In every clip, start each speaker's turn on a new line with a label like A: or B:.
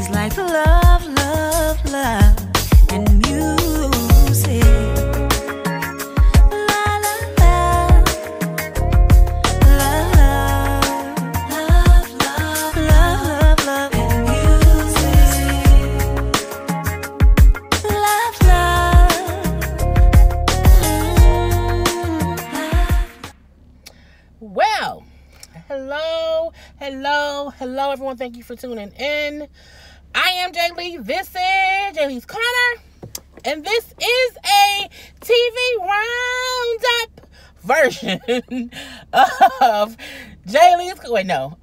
A: like love, love, love and music. La la la, love, love, love, love, love and music. Love, love.
B: Well, hello, everyone. Thank you for tuning in. I am Jay Lee. This is Jay Lee's Corner, and this is a TV roundup version of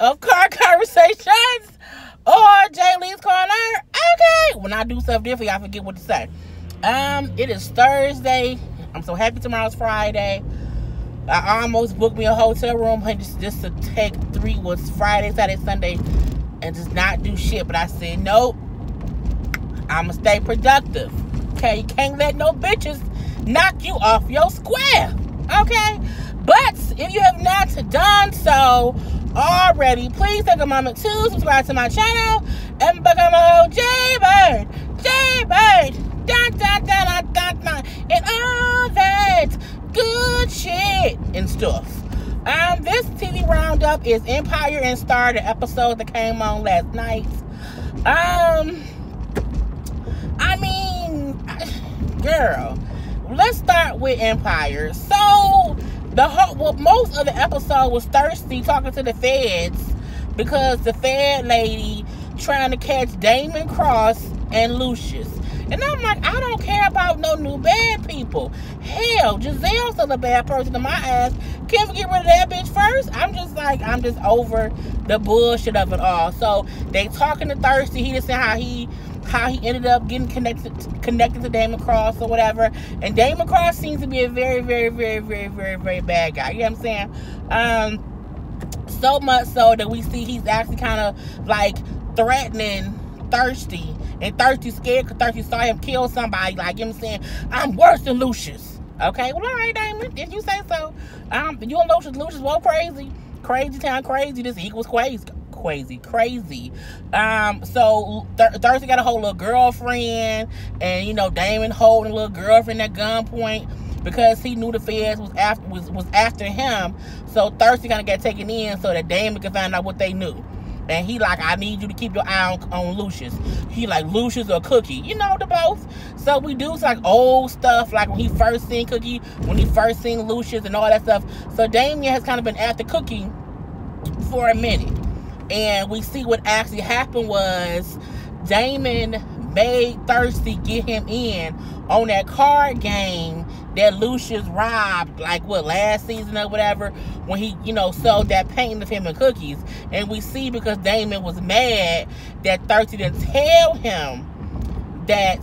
B: of Car Conversations or Jay Lee's Corner. Okay, when I do stuff different, I forget what to say. It is Thursday. I'm so happy tomorrow's Friday. I almost booked me a hotel room just to take Friday, Saturday, Sunday, and just not do shit. But I said, nope, I'ma stay productive. Okay, you can't let no bitches knock you off your square. Okay? But if you have not done so already, please take a moment to subscribe to my channel and become a J-Bird, dun, dun, dun, dun, dun, dun, and all that good shit and stuff. This TV roundup is Empire and Star, the episode that came on last night. Girl, let's start with Empire. So most of the episode was Thirsty talking to the feds because the Fed lady trying to catch Damon Cross and Lucius. And I'm like, I don't care about no new bad people. Hell, Giselle's still a bad person in my eyes. Can we get rid of that bitch first? I'm just over the bullshit of it all. So they talking to Thirsty. He just said how he ended up getting connected to Damon Cross or whatever. And Damon Cross seems to be a very, very, very, very, very, very bad guy. You know what I'm saying? So much so that we see he's actually kind of like threatening Thirsty. And Thirsty scared because Thirsty saw him kill somebody. Like, you know what I'm saying? I'm worse than Lucius. Okay, well, all right, Damon, if you say so. You and Lucius, well, crazy. Crazy town, crazy. This equals crazy. So Thirsty got a whole little girlfriend. And, you know, Damon holding a little girlfriend at gunpoint because he knew the feds was after him. So Thirsty kind of got taken in so that Damon could find out what they knew. And he like, I need you to keep your eye on Lucius. He like, Lucius or Cookie. You know, the both. So we do like old stuff, like when he first seen Cookie, when he first seen Lucius and all that stuff. So Damien has kind of been after Cookie for a minute. And we see what actually happened was Damon made Thirsty get him in on that card game that Lucius robbed, like what, last season or whatever, when he, you know, sold that painting of him and Cookies. And we see because Damon was mad that Thirsty didn't tell him that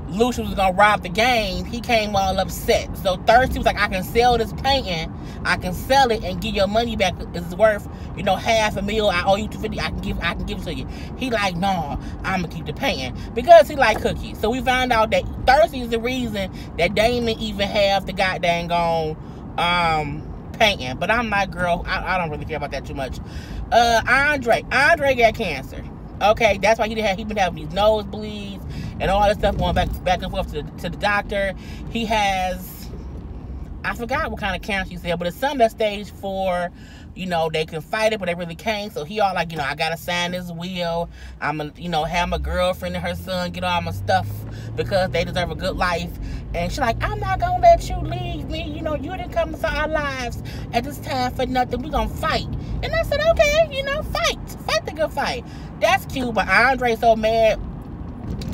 B: Lucius was gonna rob the game, he came all upset. So Thirsty was like, I can sell this painting, I can sell it and get your money back. It's worth, you know, $500,000. I owe you $250. I can give it to you. He like, no, I'm gonna keep the painting because he like Cookie. So we found out that Thirsty is the reason that Damon even have the goddamn painting. But I'm like, girl, I don't really care about that too much. Andre got cancer. Okay, that's why he been having these nosebleeds and all this stuff going back and forth to the doctor. He has, I forgot what kind of cancer he said, but it's something that's stage 4. You know, they can fight it, but they really can't. So he all like, you know, I gotta sign this will. I'm gonna, you know, have my girlfriend and her son get all my stuff because they deserve a good life. And she's like, I'm not gonna let you leave me. You know, you didn't come into our lives at this time for nothing. We gonna fight. And I said, okay, you know, fight the good fight. That's cute. But Andre's so mad.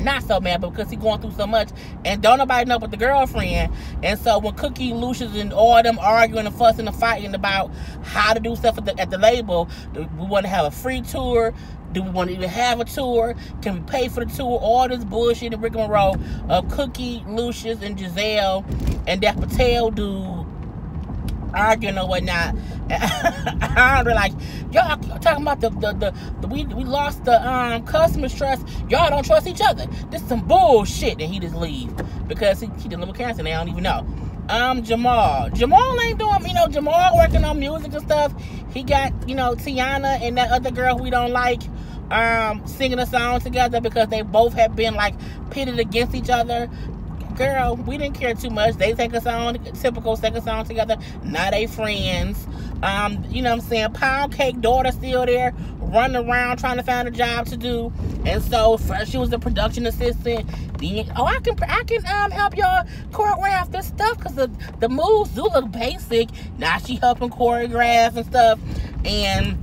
B: Not so mad, but because he's going through so much and don't nobody know but the girlfriend. And so when Cookie, Lucius, and all them arguing and fussing and fighting about how to do stuff at the label, do we want to have a free tour? Do we want to even have a tour? Can we pay for the tour? All this bullshit and rigmarole of Cookie, Lucius, and Giselle and that Patel dude arguing or whatnot. Andre like, y'all talking about we lost the customers trust. Y'all don't trust each other. This is some bullshit. And he just leave because he dealing with cancer and they don't even know. Jamal ain't doing, Jamal working on music and stuff. He got, Tiana and that other girl who we don't like, singing a song together because they both have been like pitted against each other. Girl, we didn't care too much. They take a song, typical second song together. Now they friends. You know what I'm saying? Pound Cake daughter still there, running around trying to find a job to do. And so first she was the production assistant. Then, I can help y'all choreograph this stuff because the moves do look basic. Now she helping choreograph and stuff. And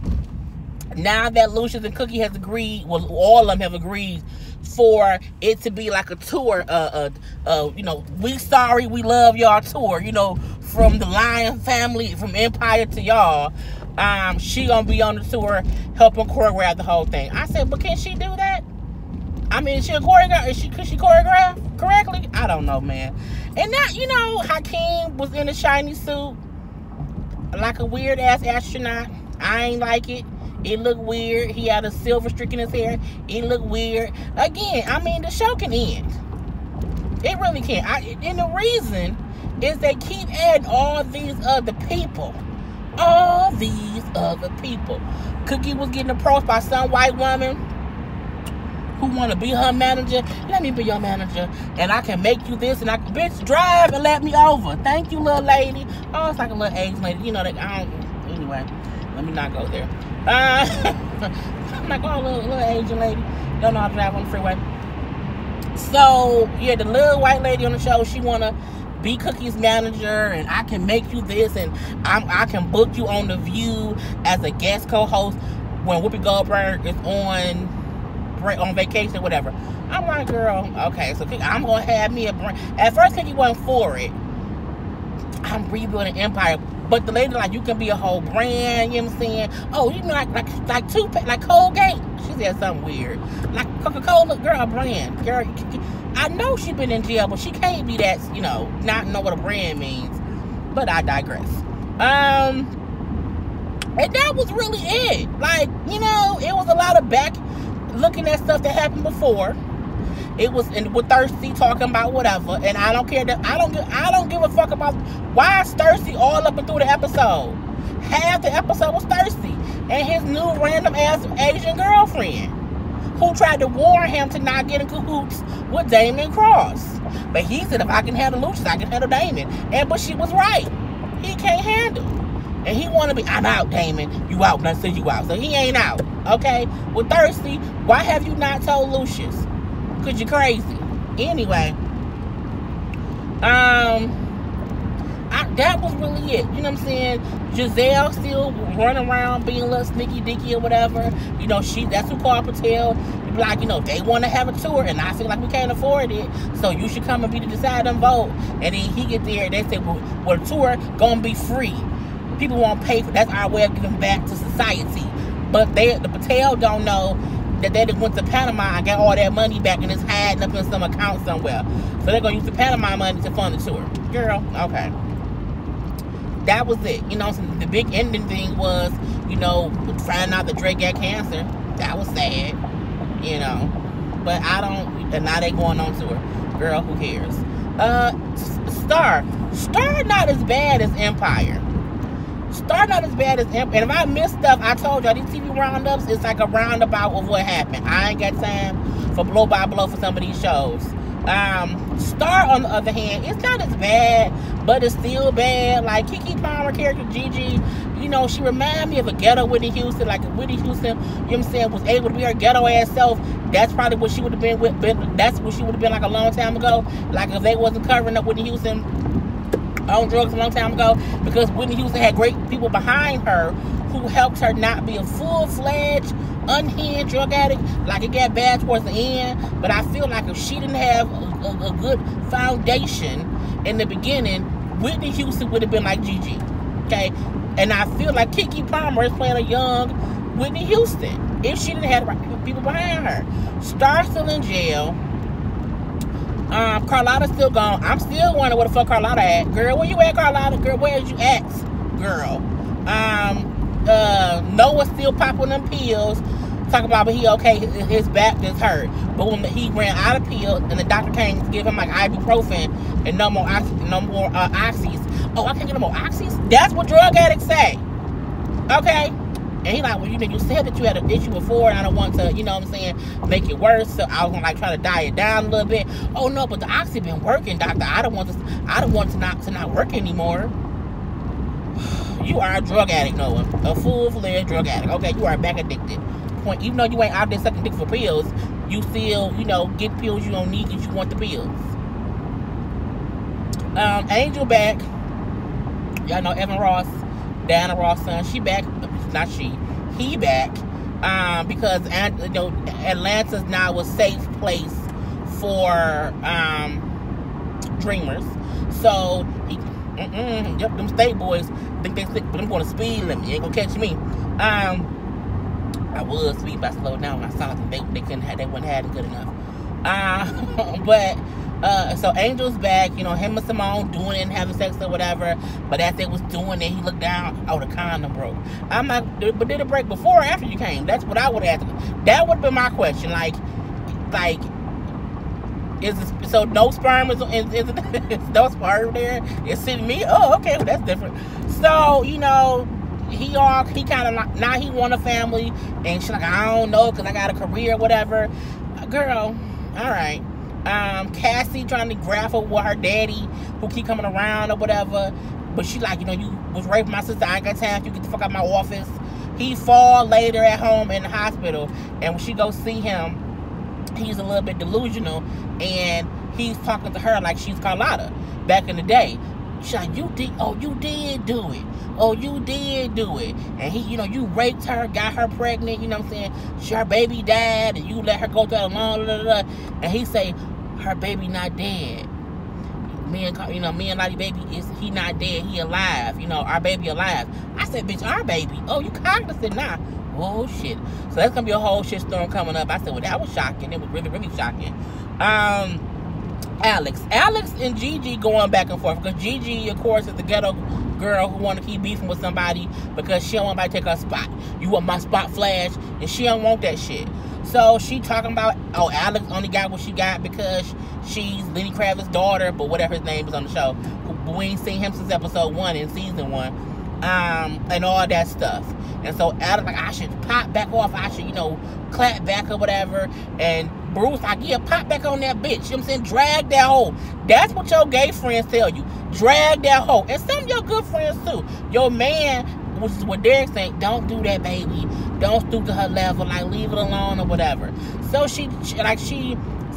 B: now that Lucius and Cookie has agreed, well, all of them have agreed for it to be like a tour, we sorry, we love y'all tour, from the Lion family, from Empire to y'all. She gonna be on the tour helping choreograph the whole thing. I said, but can she do that? I mean, could she choreograph correctly? I don't know, man. And now, Hakeem was in a shiny suit, like a weird ass astronaut. I ain't like it. It looked weird. He had a silver streak in his hair. It looked weird. Again, I mean, the show can end. It really can. And the reason is they keep adding all these other people. All these other people. Cookie was getting approached by some white woman who want to be her manager. Let me be your manager. And I can make you this. And I can, bitch, drive and let me over. Thank you, little lady. Oh, it's like a little Asian lady. Anyway, let me not go there. I'm like, oh, little Asian lady don't know how to drive on the freeway. So yeah, the little white lady on the show, she wanna be Cookie's manager, and I can make you this, and I can book you on The View as a guest co-host when Whoopi Goldberg is on vacation or whatever. I'm like, girl, okay, so I'm gonna have me a brand. At first, Cookie wasn't for it. I'm rebuilding Empire. But the lady like, you can be a whole brand, you know what I'm saying? Oh, you mean like toothpaste, like Colgate? She said something weird. Like Coca-Cola, girl, a brand. Girl, I know she been in jail, but she can't be that, not know what a brand means. But I digress. And that was really it. Like, it was a lot of back looking at stuff that happened before. It was with Thirsty talking about whatever, and I don't care that I don't give a fuck about why is Thirsty all up and through the episode. Half the episode was Thirsty and his new random ass Asian girlfriend who tried to warn him to not get in cahoots with Damon Cross. But he said, if I can handle Lucius, I can handle Damon. But she was right. He can't handle. And he want to be, I'm out, Damon. You out, and I said you out. So he ain't out. Okay? With Thirsty, why have you not told Lucius? Because you're crazy. Anyway, that was really it. You know what I'm saying? Giselle still running around being a little sneaky dicky or whatever. That's who Karla Pace. Like, they want to have a tour, and I feel like we can't afford it. So you should come and be the deciding vote. And then he get there, and they say, well, the tour gonna be free. People won't pay for. That's our way of giving back to society. But the Patel don't know that they went to Panama and got all that money back and it's hiding up in some account somewhere. So they're going to use the Panama money to fund the tour. Girl, okay. That was it. The big ending thing was, finding out that Drake got cancer. That was sad. But and now they going on tour. Girl, who cares? Star not as bad as Empire. Star not as bad as Empire. And if I miss stuff, I told y'all, these TV roundups, it's like a roundabout of what happened. I ain't got time for blow by blow for some of these shows. Star, on the other hand, it's not as bad, but it's still bad. Like Keke Palmer character Gigi, she reminded me of a ghetto Whitney Houston. Like if Whitney Houston, was able to be her ghetto ass self, that's probably what she would have been with. That's what she would have been like a long time ago. Like if they wasn't covering up Whitney Houston on drugs a long time ago, because Whitney Houston had great people behind her who helped her not be a full-fledged, unhinged drug addict. Like it got bad towards the end, but I feel like if she didn't have a good foundation in the beginning, Whitney Houston would have been like Gigi. Okay, and I feel like Keke Palmer is playing a young Whitney Houston if she didn't have the right people behind her. Star's still in jail. Carlotta's still gone. I'm still wondering where the fuck Carlotta at. Girl, where you at, Carlotta? Girl, where's you at? Girl. Noah's still popping them pills talking about, but he okay, his back is hurt. But when he ran out of pills, and the doctor came to give him like ibuprofen and no more oxys. Oh, I can't get no more oxys? That's what drug addicts say. Okay? And he like, well, you said that you had an issue before, and I don't want to, you know what I'm saying, make it worse. So I was gonna like try to diet it down a little bit. Oh no, but the oxy been working, doctor. I don't want to not work anymore. You are a drug addict, Noah. A full-fledged drug addict. Okay, you are back addicted. Even though you ain't out there sucking dick for pills, you still, get pills you don't need because you want the pills. Angel back. Y'all know Evan Ross, Diana Ross' son. She back. Not she. He back. Because Atlanta's now a safe place for dreamers. So yep, them state boys think they sick, but I'm going to speed limit. You ain't gonna catch me. I was speed, but I slowed down when I saw them. They wasn't having good enough. So Angel's back, him and Simone doing it and having sex or whatever. But as they was doing it, he looked down. Oh, the condom broke. I'm like, but did it break before or after you came? That's what I would ask. That would have been my question. Like, is this, so no sperm is no sperm there? It's sitting me. Oh, okay, well, that's different. So he kind of now he want a family, and she's like, I don't know, because I got a career or whatever. Girl, all right. Cassie trying to grapple with her daddy who keep coming around or whatever, but she like, you was raping my sister. I ain't got time for you, get the fuck out of my office. He fall later at home in the hospital, and when she go see him, he's a little bit delusional, and he's talking to her like she's Carlotta back in the day. She's like, you did do it. Oh, you did do it. And he, you raped her, got her pregnant, you know what I'm saying? Her baby died, and you let her go through that alone, and he say, her baby not dead. Me and Lottie baby, he not dead, he alive. Our baby alive. I said, bitch, our baby. Oh, you cognizant now. Oh, shit. So that's going to be a whole shit storm coming up. I said, well, that was shocking. It was really, really shocking. Alex and Gigi going back and forth, because Gigi, of course, is the ghetto girl who want to keep beefing with somebody because she don't want anybody to take her spot. You want my spot flash, and she don't want that shit. So she talking about, Alex only got what she got because she's Lenny Kravitz's daughter, but whatever his name is on the show. But we ain't seen him since episode 1 in season 1, and all that stuff. And so Alex like, I should pop back off. I should, clap back or whatever. And Bruce like, yeah, pop back on that bitch. You know what I'm saying? Drag that hoe. That's what your gay friends tell you. Drag that hoe. And some of your good friends too. Your man, which is what Derek's saying, don't do that, baby. Don't stoop to her level. Like, leave it alone or whatever. So she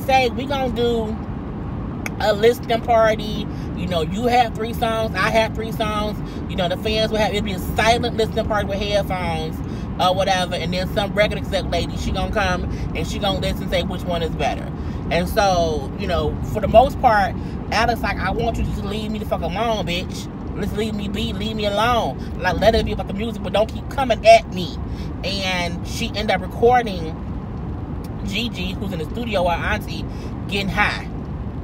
B: say, we gonna do a listening party. You have 3 songs, I have 3 songs. The fans will have, it'll be a silent listening party with headphones or whatever, and then some record exec lady, she gonna come and she gonna listen and say which one is better. And so, for the most part, Alex like, I want you to just leave me the fuck alone, bitch. Let's leave me be, leave me alone. Like, let it be about the music, but don't keep coming at me. And she ended up recording Gigi, who's in the studio, her auntie, getting high.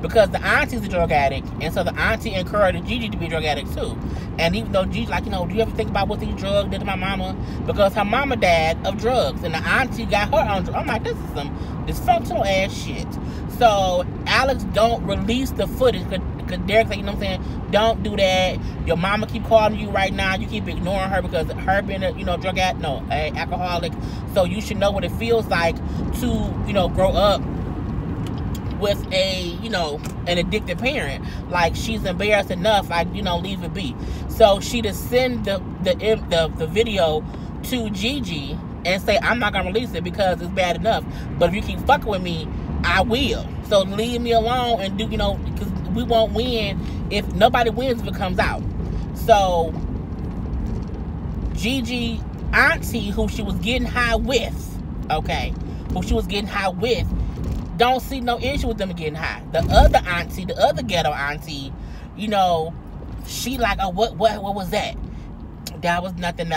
B: Because the auntie's a drug addict, and so the auntie encouraged Gigi to be a drug addict too. And even though Gigi's like, do you ever think about what these drugs did to my mama? Because her mama died of drugs, and the auntie got her on drugs. I'm like, this is some dysfunctional ass shit. So Alex don't release the footage, because Derek's like, you know what I'm saying? Don't do that. Your mama keep calling you right now. You keep ignoring her because her being a, drug addict, no, alcoholic. So you should know what it feels like to, grow up with a, an addicted parent. Like, she's embarrassed enough, like, leave it be. So she just send the video to Gigi and say, I'm not gonna release it because it's bad enough, but if you keep fucking with me, I will. So leave me alone and do, because we won't win if nobody wins if it comes out. So Gigi auntie, who she was getting high with, don't see no issue with them getting high. The other auntie, the other ghetto auntie, she like, oh, what was that? That was nothing.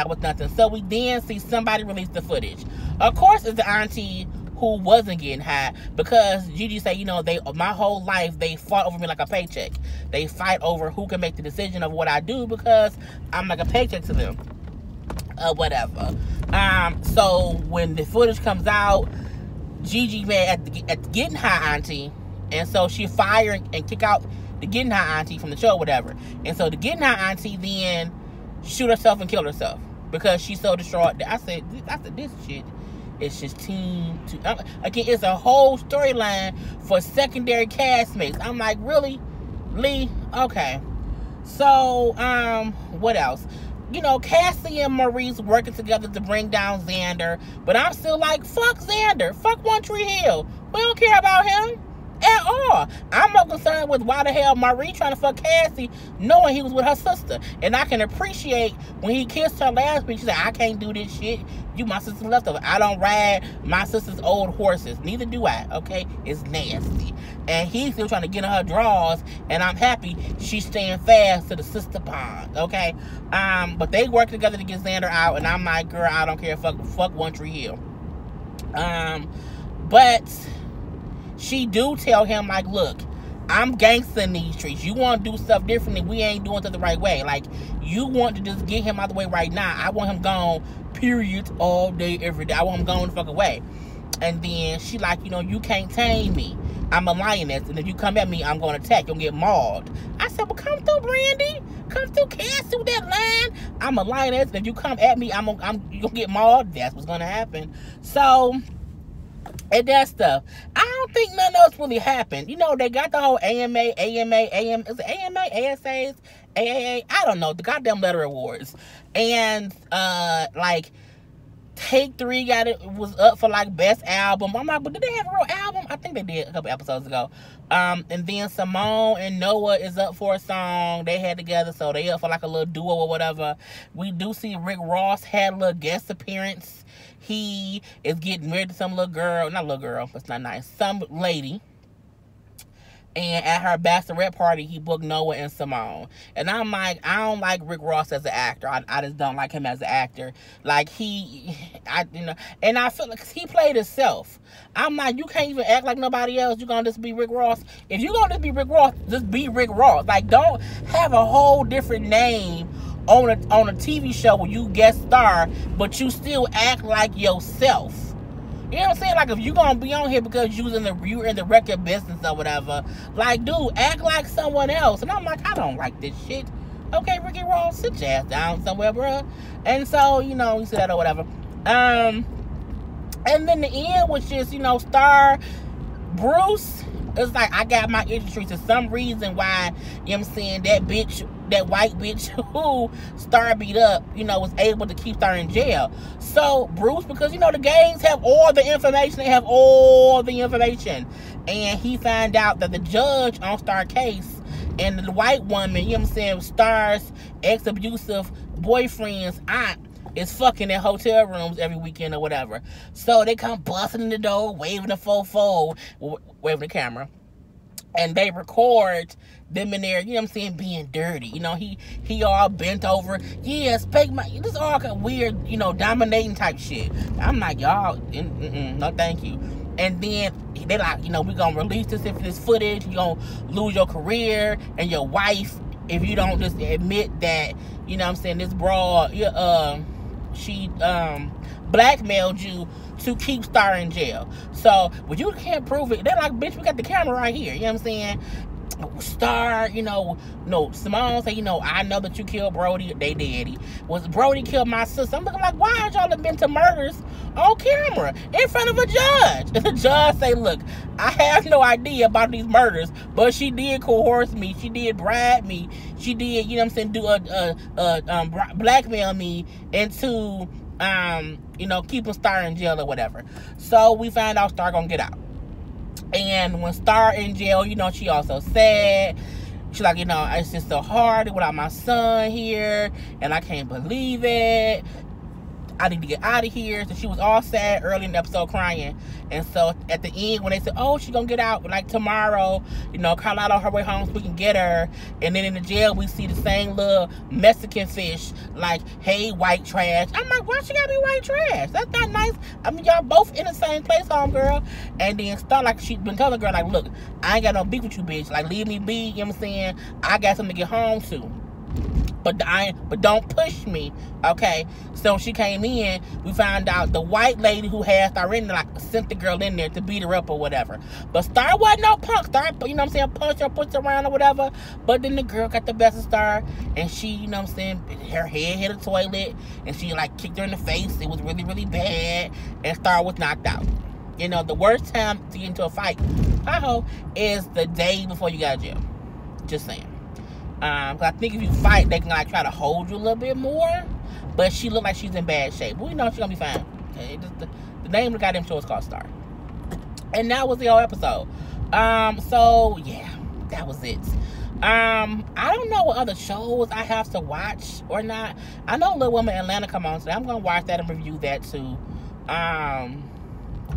B: So we then see somebody release the footage. Of course, it's the auntie who wasn't getting high, because Gigi say, my whole life they fought over me like a paycheck. They fight over who can make the decision of what I do because I'm like a paycheck to them. Whatever. So when the footage comes out, Gigi mad at the Getting High auntie, and so she fired and kick out the Getting High auntie from the show, whatever. And so the Getting High auntie then shoot herself and kill herself because she's so distraught. I said this shit. It's just again, it's a whole storyline for secondary castmates. I'm like, really? Lee? Okay. So, what else? You know, Cassie and Maurice working together to bring down Xander, but I'm still like, fuck Xander. Fuck One Tree Hill. We don't care about him at all. I'm more concerned with why the hell Maurice trying to fuck Cassie knowing he was with her sister. And I can appreciate when he kissed her last week, she said, I can't do this shit. You my sister's leftover. I don't ride my sister's old horses. Neither do I, okay? It's nasty. And he's still trying to get in her drawers, and I'm happy she's staying fast to the sister pond, okay? But they work together to get Xander out, and I'm like, girl, I don't care. Fuck One Tree Hill. But she do tell him, like, look, I'm gangsta in these streets. You want to do stuff differently. We ain't doing it the right way. Like, you want to just get him out the way right now. I want him gone, period, all day, every day. I want him gone the fuck away. And then she like, you know, you can't tame me. I'm a lioness. And if you come at me, I'm going to attack. You'll get mauled. I said, well, come through, Brandy. Come through, cast through that line. I'm a lioness. And if you come at me, you're going to get mauled. That's what's going to happen. So, and that stuff. I don't think nothing else really happened. You know, they got the whole AMA, is it AMA, ASAs, AAA? I don't know. The goddamn letter awards. And, like, Take 3 was up for, like, best album. I'm like, but did they have a real album? I think they did a couple episodes ago. And then Simone and Noah is up for a song they had together, so they up for, like, a little duo or whatever. We do see Rick Ross had a little guest appearance. He is getting married to some little girl. Not little girl, that's not nice. Some lady. And at her bachelorette party, he booked Noah and Simone. And I'm like, I don't like Rick Ross as an actor. I just don't like him as an actor. Like, and I feel like he played himself. I'm like, you can't even act like nobody else. You're going to just be Rick Ross. If you're going to just be Rick Ross, just be Rick Ross. Like, don't have a whole different name on a TV show where you guest star, but you still act like yourself. You know what I'm saying? Like, if you're going to be on here because you're in the record business or whatever, like, dude, act like someone else. And I'm like, I don't like this shit. Okay, Ricky Ross, sit your ass down somewhere, bruh. And so, you know, you said that or whatever. And then the end was just, you know, Star Bruce. It's like, I got my industry to some reason why, you know what I'm saying, that white bitch who Star beat up, you know, was able to keep Star in jail. So, Bruce, because, you know, the gangs have all the information. They have all the information. And he found out that the judge on Star's case and the white woman, you know what I'm saying, Star's ex-abusive boyfriend's aunt is fucking in hotel rooms every weekend or whatever. So they come busting in the door, waving the fofo, waving the camera. And they record them in there, you know what I'm saying, being dirty. You know, he all bent over. Yeah, this is all kind of weird, you know, dominating type shit. I'm like, y'all, no thank you. And then they like, you know, we're going to release this footage. You're going to lose your career and your wife if you don't just admit that, you know what I'm saying, this broad, she blackmailed you to keep Star in jail. So, but you can't prove it. They're like, bitch, we got the camera right here. You know what I'm saying? Star, you know, no, Simone say, you know, I know that you killed Brody. They did. Was Brody killed my sister? I'm looking like, why aren't y'all admitting to murders on camera in front of a judge? And the judge say, look, I have no idea about these murders, but she did coerce me. She did bribe me. She did, you know what I'm saying, blackmail me into, you know, keeping Star in jail or whatever. So we find out Star gonna get out. And when Star in jail, you know, she also said, she's like, you know, it's just so hard without my son here, and I can't believe it. I need to get out of here. So she was all sad early in the episode, crying. And so at the end, when they said, oh, she's gonna get out like tomorrow, you know, Karla out on her way home so we can get her. And then in the jail, we see the same little Mexican fish, like, hey, white trash. I'm like, why she gotta be white trash? That's not nice. I mean, y'all both in the same place, homegirl. And then Star, like, she's been telling the girl, like, look, I ain't got no beef with you, bitch. Like, leave me be, you know what I'm saying? I got something to get home to. but don't push me, okay? So she came in, we found out the white lady who had Star in there, like, sent the girl in there to beat her up or whatever. But Star wasn't no punk. Star, you know what I'm saying, punched her, pushed her around or whatever. But then the girl got the best of Star, and she, you know what I'm saying, her head hit a toilet, and she, like, kicked her in the face. It was really, really bad, and Star was knocked out. You know, the worst time to get into a fight, is the day before you got to jail. Just saying. Cause I think if you fight, they can like try to hold you a little bit more. But she looked like she's in bad shape. But we know she's gonna be fine. The name of the goddamn show is called Star. And that was the whole episode. So yeah, that was it. I don't know what other shows I have to watch or not. I know Little Women Atlanta come on today. I'm gonna watch that and review that too.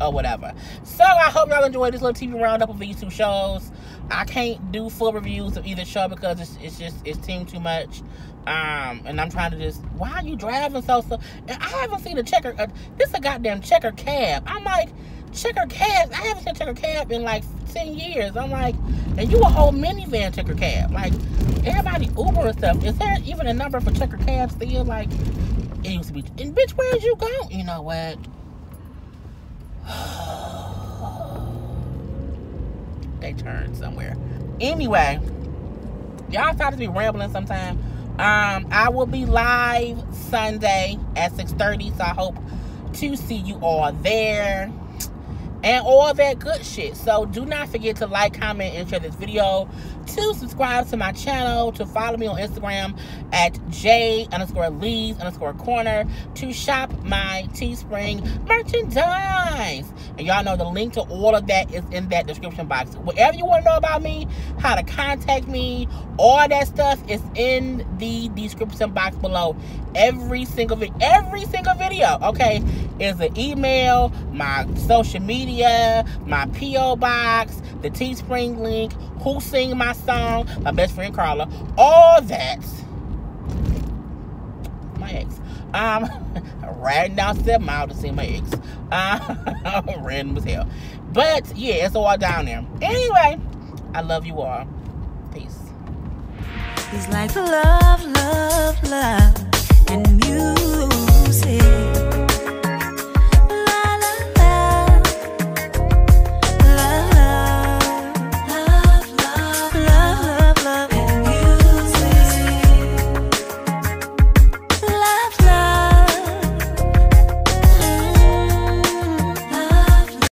B: Or whatever. So I hope y'all enjoyed this little TV roundup of these two shows. I can't do full reviews of either show because it's team too much. And I'm trying to just, why are you driving so slow? And I haven't seen this is a goddamn checker cab. I'm like, checker cab? I haven't seen a checker cab in like 10 years. I'm like, and you a whole minivan checker cab. Like, everybody Uber and stuff. Is there even a number for checker cab still? Like, it used to be. And bitch, where'd you go? You know what? They turned somewhere. Anyway, y'all start to be rambling sometime. I will be live Sunday at 6:30, so I hope to see you all there and all that good shit. So do not forget to like, comment, and share this video, to subscribe to my channel, to follow me on Instagram at J_Lees_corner, to shop my Teespring merchandise. And y'all know the link to all of that is in that description box. Whatever you want to know about me, how to contact me, all that stuff is in the description box below. Every single video, okay, is an email, my social media, my P.O. box, the Teespring link, who sing my song, my best friend Karla, all that. My ex. Riding down 7 Mile to see my ex. Random as hell. But yeah, it's all down there. Anyway, I love you all. Peace.
A: He's like love, love, love, and you.